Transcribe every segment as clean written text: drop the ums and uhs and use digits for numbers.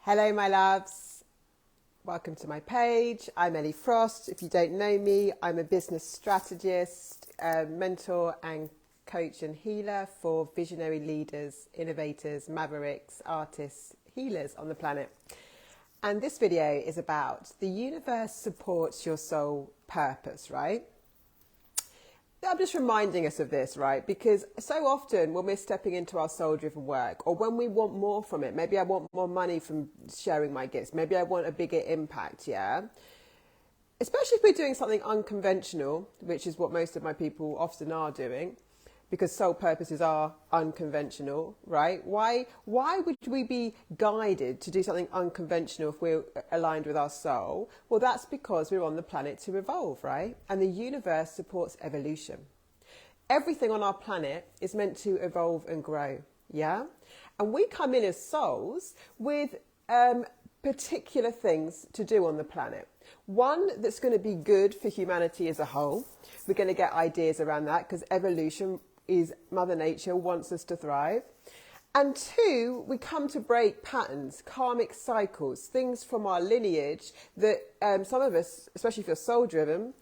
Hello, my loves. Welcome to my page. I'm Ellie Frost. If you don't know me, I'm a business strategist, mentor and coach and healer for visionary leaders, innovators, mavericks, artists, healers on the planet. And this video is about the universe supports your soul purpose, right? I'm just reminding us of this, right? Because so often when we're stepping into our soul-driven work, or when we want more from it, maybe I want more money from sharing my gifts, maybe I want a bigger impact, yeah? Especially if we're doing something unconventional, which is what most of my people often are doing, because soul purposes are unconventional, right? Why would we be guided to do something unconventional if we're aligned with our soul? Well, that's because we're on the planet to evolve, right? And the universe supports evolution. Everything on our planet is meant to evolve and grow, yeah? And we come in as souls with particular things to do on the planet. One that's going to be good for humanity as a whole. We're going to get ideas around that because evolution is Mother Nature wants us to thrive. And two, we come to break patterns, karmic cycles, things from our lineage that some of us, especially if you're soul driven,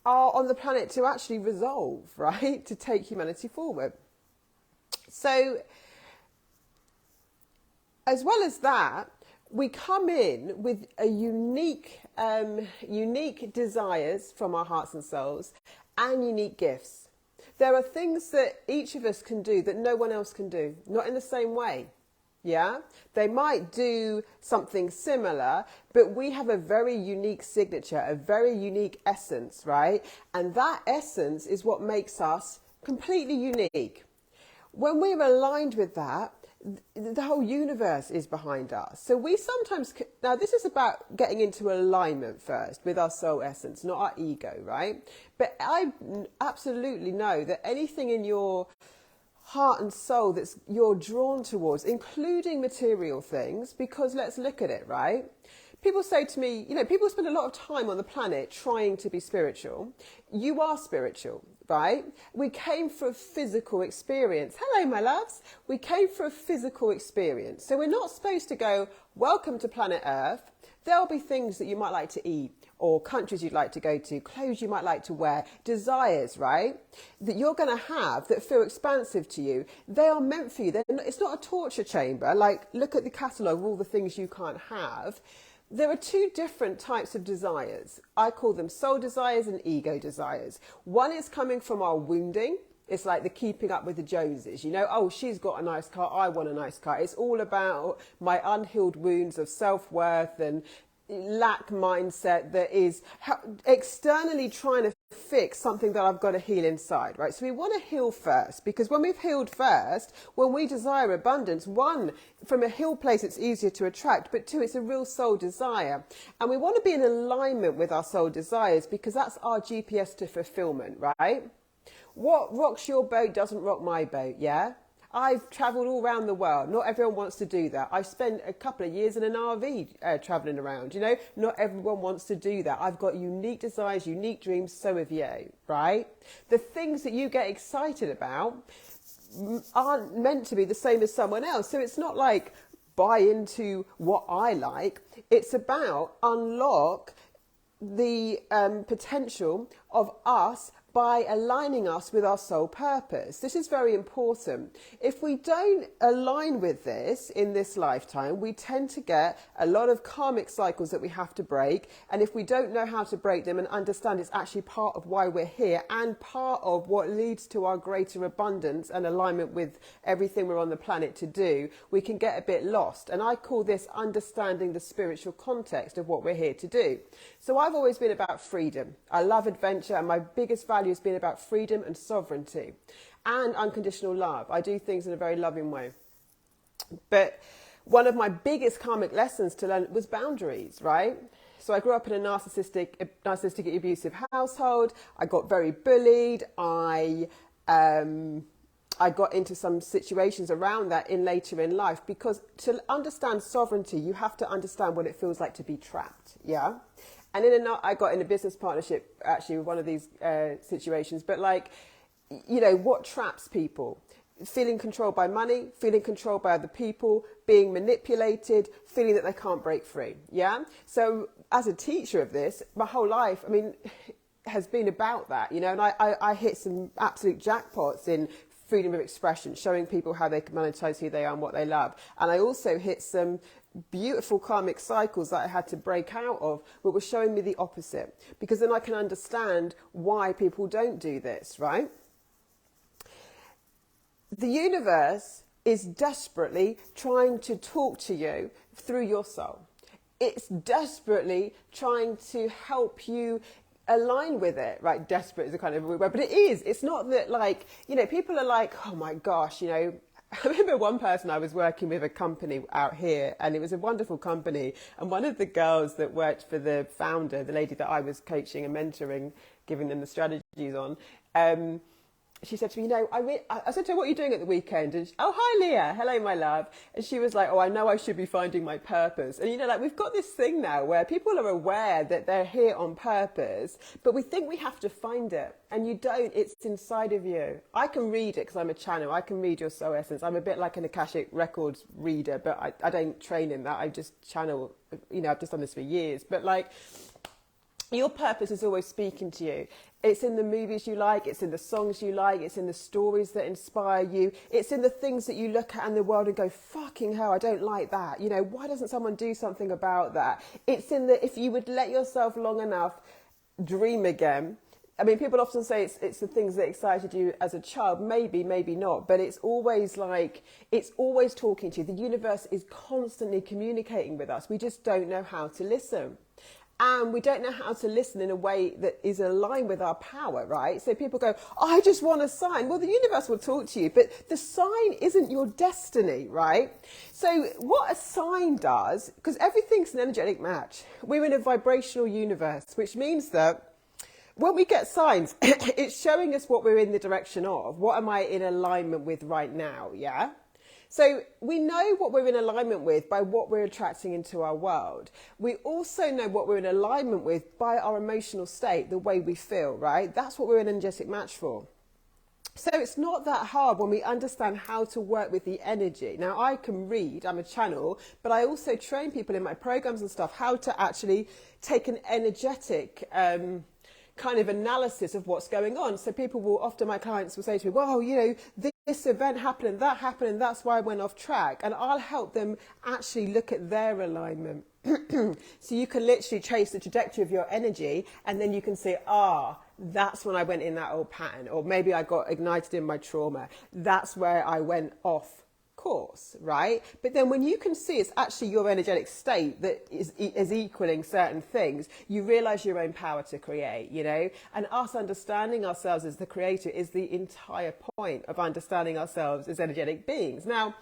are on the planet to actually resolve, right? To take humanity forward. So, as well as that, we come in with a unique desires from our hearts and souls and unique gifts. There are things that each of us can do that no one else can do, not in the same way. Yeah, they might do something similar, but we have a very unique signature, a very unique essence, right? And that essence is what makes us completely unique. When we're aligned with that, the whole universe is behind us. So we sometimes, now this is about getting into alignment first with our soul essence, not our ego, right? But I absolutely know that anything in your heart and soul that's you're drawn towards, including material things, because let's look at it, right? People say to me, people spend a lot of time on the planet trying to be spiritual. You are spiritual, right? We came for a physical experience. Hello, my loves. We came for a physical experience. So we're not supposed to go, welcome to planet Earth. There'll be things that you might like to eat, or countries you'd like to go to, clothes you might like to wear, desires, right? That you're going to have that feel expansive to you. They are meant for you. It's not a torture chamber. Like, look at the catalogue of all the things you can't have. There are two different types of desires. I call them soul desires and ego desires. One is coming from our wounding. It's like the keeping up with the Joneses. Oh, she's got a nice car, I want a nice car. It's all about my unhealed wounds of self-worth and lack mindset that is externally trying to fix something that I've got to heal inside, right? So we want to heal first, because when we've healed first, when we desire abundance, one, from a healed place, it's easier to attract, but two, it's a real soul desire. And we want to be in alignment with our soul desires because that's our GPS to fulfillment, right? What rocks your boat doesn't rock my boat, yeah? I've travelled all around the world. Not everyone wants to do that. I've spent a couple of years in an RV travelling around. Not everyone wants to do that. I've got unique desires, unique dreams. So have you, right? The things that you get excited about aren't meant to be the same as someone else. So it's not like buy into what I like. It's about unlock the potential of us by aligning us with our soul purpose. This is very important. If we don't align with this in this lifetime, we tend to get a lot of karmic cycles that we have to break. And if we don't know how to break them and understand it's actually part of why we're here and part of what leads to our greater abundance and alignment with everything we're on the planet to do, we can get a bit lost. And I call this understanding the spiritual context of what we're here to do. So I've always been about freedom. I love adventure, and my biggest value has been about freedom and sovereignty and unconditional love. I do things in a very loving way. But one of my biggest karmic lessons to learn was boundaries, right? So I grew up in a narcissistic abusive household. I got very bullied. I got into some situations around that later in life, because to understand sovereignty, you have to understand what it feels like to be trapped, yeah? And I got in a business partnership actually with one of these situations, but what traps people? feeling controlled by money, feeling controlled by other people, being manipulated, feeling that they can't break free. Yeah. So as a teacher of this, my whole life, I mean, has been about that, you know, and I hit some absolute jackpots in freedom of expression, showing people how they can monetize who they are and what they love. And I also hit some beautiful karmic cycles that I had to break out of, but were showing me the opposite, because then I can understand why people don't do this, right? The universe is desperately trying to talk to you through your soul. It's desperately trying to help you align with it, right? Desperate is a kind of a weird word, but it is. It's not that, like, you know, people are like, oh my gosh, you know, I remember one person, I was working with a company out here, and it was a wonderful company. And one of the girls that worked for the founder, the lady that I was coaching and mentoring, giving them the strategies on, she said to me, you know, I said to her, what are you doing at the weekend? And she, oh, hi, Leah. Hello, my love. And she was like, oh, I know I should be finding my purpose. And, you know, like, we've got this thing now where people are aware that they're here on purpose, but we think we have to find it. And you don't. It's inside of you. I can read it because I'm a channel. I can read your soul essence. I'm a bit like an Akashic Records reader, but I don't train in that. I just channel, you know, I've just done this for years. But, like, your purpose is always speaking to you. It's in the movies you like, it's in the songs you like, it's in the stories that inspire you, it's in the things that you look at in the world and go, fucking hell, I don't like that. You know, why doesn't someone do something about that? It's in the, if you would let yourself long enough dream again. I mean, people often say it's the things that excited you as a child. Maybe, maybe not. But it's always like, it's always talking to you. The universe is constantly communicating with us. We just don't know how to listen. And we don't know how to listen in a way that is aligned with our power, right? So people go, oh, I just want a sign. Well, the universe will talk to you, but the sign isn't your destiny, right? So what a sign does, because everything's an energetic match. We're in a vibrational universe, which means that when we get signs, it's showing us what we're in the direction of. What am I in alignment with right now, yeah? So we know what we're in alignment with by what we're attracting into our world. We also know what we're in alignment with by our emotional state, the way we feel, right? That's what we're an energetic match for. So it's not that hard when we understand how to work with the energy. Now, I can read, I'm a channel, but I also train people in my programs and stuff how to actually take an energetic kind of analysis of what's going on. So people will, often my clients will say to me, well, you know, this event happened and that's why I went off track. And I'll help them actually look at their alignment. So you can literally trace the trajectory of your energy, and then you can say, that's when I went in that old pattern, or maybe I got ignited in my trauma. That's where I went off course, right? But then when you can see it's actually your energetic state that is equaling certain things, you realize your own power to create, you know? And us understanding ourselves as the creator is the entire point of understanding ourselves as energetic beings. Now,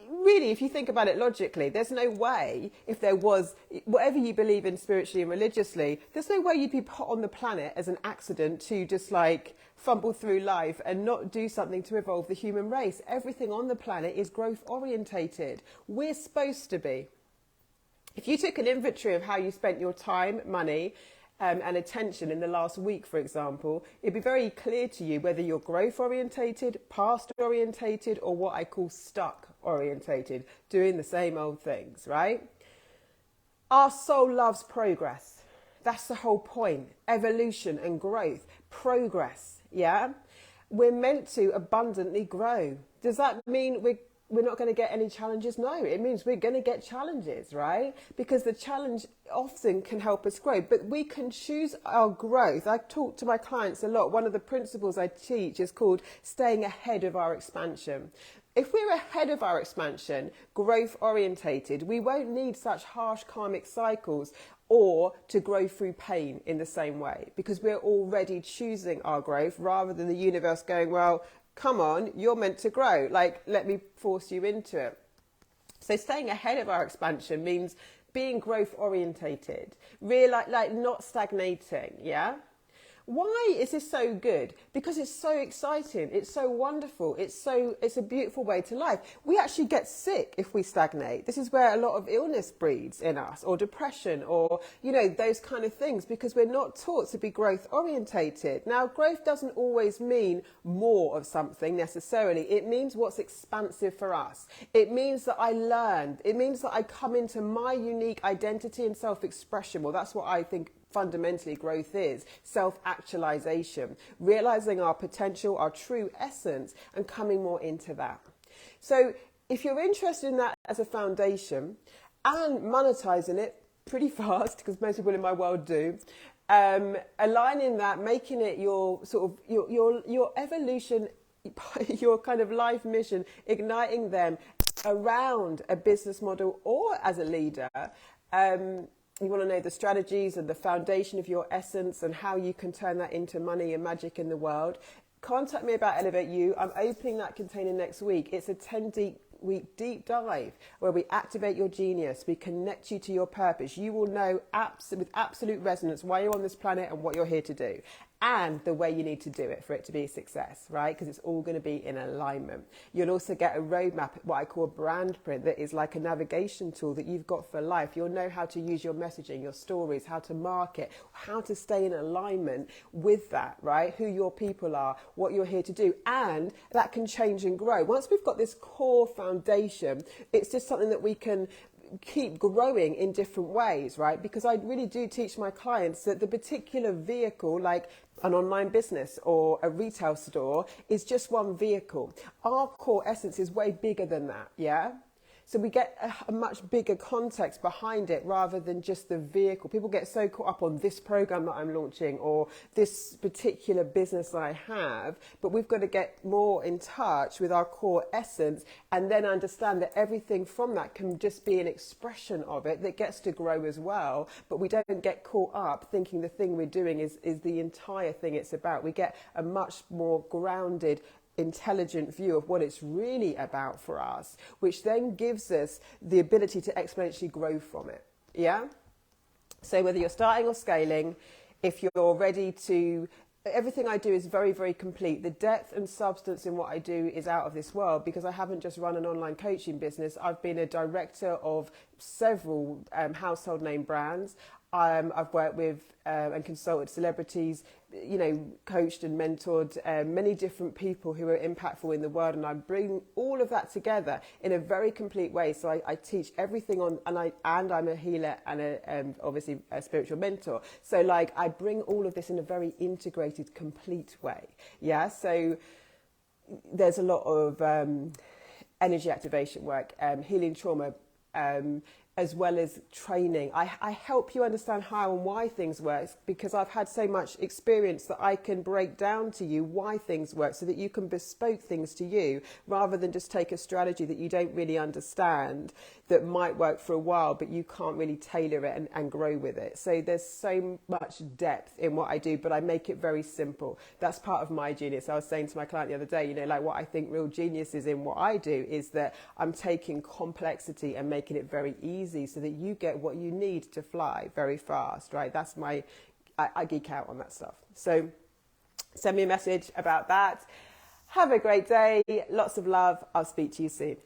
really, if you think about it logically, there's no way, if there was, whatever you believe in spiritually and religiously, there's no way you'd be put on the planet as an accident to just like fumble through life and not do something to evolve the human race. Everything on the planet is growth orientated. We're supposed to be. If you took an inventory of how you spent your time, money, and attention in the last week, for example, it'd be very clear to you whether you're growth orientated, past orientated, or what I call stuck orientated, doing the same old things, right? Our soul loves progress. That's the whole point. Evolution and growth, progress, yeah? We're meant to abundantly grow. Does that mean we're not going to get any challenges? No, it means we're going to get challenges, right? Because the challenge often can help us grow, but we can choose our growth. I talk to my clients a lot. One of the principles I teach is called staying ahead of our expansion. If we're ahead of our expansion, growth orientated, we won't need such harsh karmic cycles or to grow through pain in the same way, because we're already choosing our growth rather than the universe going, well, come on, you're meant to grow. Like, let me force you into it. So staying ahead of our expansion means being growth orientated, really like not stagnating, yeah? Why is this so good? Because it's so exciting. It's so wonderful. It's a beautiful way to life. We actually get sick if we stagnate. This is where a lot of illness breeds in us, or depression, or, those kind of things, because we're not taught to be growth orientated. Now, growth doesn't always mean more of something necessarily. It means what's expansive for us. It means that I learned. It means that I come into my unique identity and self-expression. Well, that's what I think fundamentally growth is: self-actualization, realizing our potential, our true essence, and coming more into that. So if you're interested in that as a foundation and monetizing it pretty fast, because most people in my world do, aligning that, making it your sort of your evolution, your kind of life mission, igniting them around a business model or as a leader, you want to know the strategies and the foundation of your essence and how you can turn that into money and magic in the world, contact me about Elevate You. I'm opening that container next week. It's a 10-week deep dive where we activate your genius. We connect you to your purpose. You will know with absolute resonance why you're on this planet and what you're here to do, and the way you need to do it for it to be a success, right? Because it's all going to be in alignment. You'll also get a roadmap, what I call a brand print, that is like a navigation tool that you've got for life. You'll know how to use your messaging, your stories, how to market, how to stay in alignment with that, right? Who your people are, what you're here to do, and that can change and grow. Once we've got this core foundation, it's just something that we can keep growing in different ways, right? Because I really do teach my clients that the particular vehicle, like an online business or a retail store, is just one vehicle. Our core essence is way bigger than that, yeah? So we get a much bigger context behind it rather than just the vehicle. People get so caught up on this program that I'm launching or this particular business that I have, but we've got to get more in touch with our core essence and then understand that everything from that can just be an expression of it that gets to grow as well. But we don't get caught up thinking the thing we're doing is the entire thing it's about. We get a much more grounded, intelligent view of what it's really about for us, which then gives us the ability to exponentially grow from it. Yeah? So whether you're starting or scaling, if you're ready to, everything I do is very, very complete. The depth and substance in what I do is out of this world, because I haven't just run an online coaching business. I've been a director of several household name brands. I've worked with and consulted celebrities, coached and mentored many different people who are impactful in the world, and I bring all of that together in a very complete way. So I teach everything on, and I'm a healer and obviously a spiritual mentor. So I bring all of this in a very integrated, complete way. Yeah. So there's a lot of energy activation work, healing trauma, as well as training. I help you understand how and why things work, because I've had so much experience that I can break down to you why things work so that you can bespoke things to you, rather than just take a strategy that you don't really understand that might work for a while, but you can't really tailor it and grow with it. So there's so much depth in what I do, but I make it very simple. That's part of my genius. I was saying to my client the other day, what I think real genius is in what I do is that I'm taking complexity and making it very easy so that you get what you need to fly very fast, right? That's I geek out on that stuff. So send me a message about that. Have a great day. Lots of love. I'll speak to you soon.